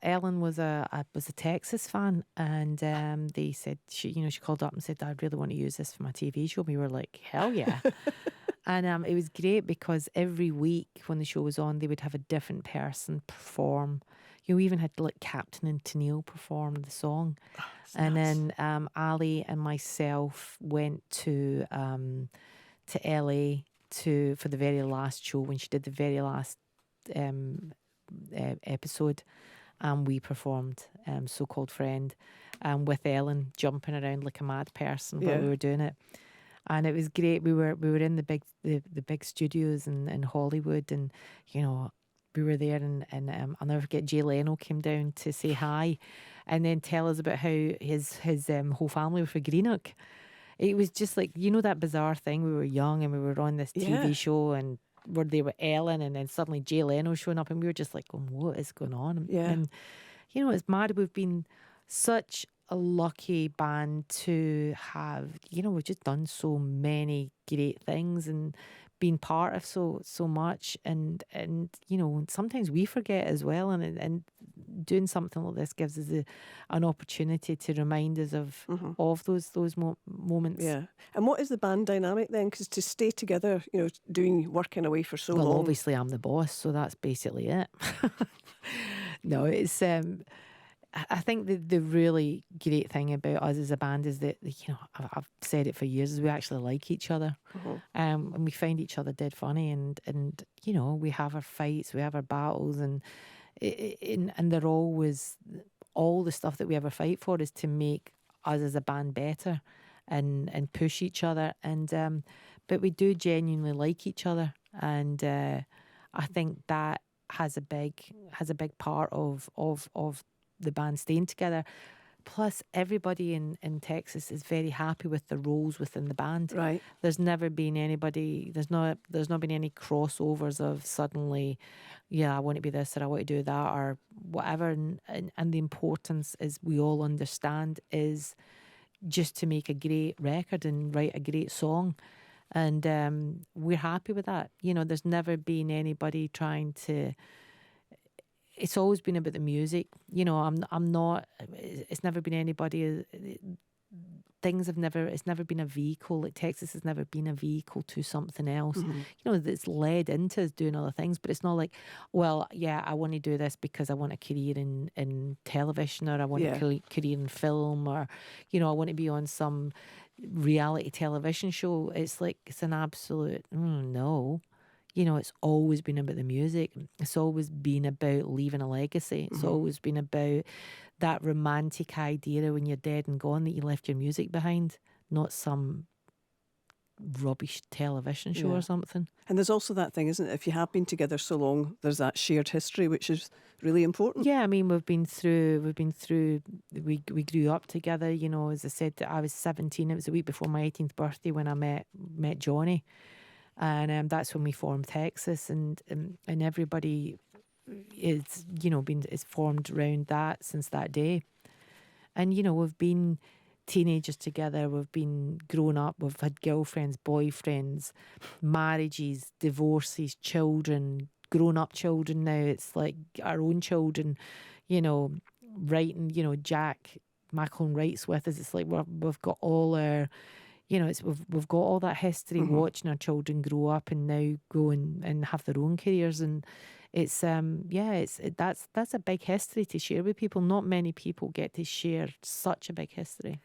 Ellen was a Texas fan, and they said she called up and said, I really want to use this for my TV show. We were like, hell yeah. And it was great because every week when the show was on, they would have a different person perform. We even had like Captain and Tennille perform the song. And nice. Then Ali and myself went to LA for the very last show when she did the very last episode. We performed So-Called Friend with Ellen jumping around like a mad person while we were doing it. And it was great. We were in the big studios in Hollywood, and we were there, and I'll never forget, Jay Leno came down to say hi, and then tell us about how his whole family were for Greenock. It was just like, that bizarre thing. We were young and we were on this TV show, and where they were Ellen, and then suddenly Jay Leno showing up, and we were just like, what is going on? And it's mad. We've been such a lucky band to have, we've just done so many great things and been part of so much, and sometimes we forget as well, and doing something like this gives us an opportunity to remind us of those moments. Yeah. And what is the band dynamic then? Because to stay together, working away for so long. Well, obviously I'm the boss, so that's basically it. No, it's I think the really great thing about us as a band is that, I've said it for years, is we actually like each other. And we find each other dead funny, and we have our fights, we have our battles, and they're always, all the stuff that we ever fight for is to make us as a band better and push each other. And but we do genuinely like each other, and I think that has a big part of the band staying together. Plus, everybody in Texas is very happy with the roles within the band. Right. There's never been anybody. There's not been any crossovers of suddenly, I want to be this or I want to do that or whatever. And the importance, is we all understand, is just to make a great record and write a great song. And we're happy with that. There's never been anybody trying to. It's always been about the music. I'm not, it's never been anybody, it's never been a vehicle. Like Texas has never been a vehicle to something else. That's led into us doing other things, but it's not like, I want to do this because I want a career in television, or I want a career in film, or, I want to be on some reality television show. It's like, it's an absolute, no. It's always been about the music. It's always been about leaving a legacy. It's always been about that romantic idea when you're dead and gone that you left your music behind, not some rubbish television show or something. And there's also that thing, isn't it? If you have been together so long, there's that shared history, which is really important. Yeah, I mean, we grew up together. As I said, I was 17. It was a week before my 18th birthday when I met Johnny. And that's when we formed Texas, and everybody is is formed around that since that day. And we've been teenagers together, we've been grown up, we've had girlfriends, boyfriends, marriages, divorces, children, grown up children now. It's like our own children, writing. Jack Macklin writes with us. It's like we've got all our. We've got all that history, watching our children grow up and now go and have their own careers, and it's that's a big history to share with people. Not many people get to share such a big history.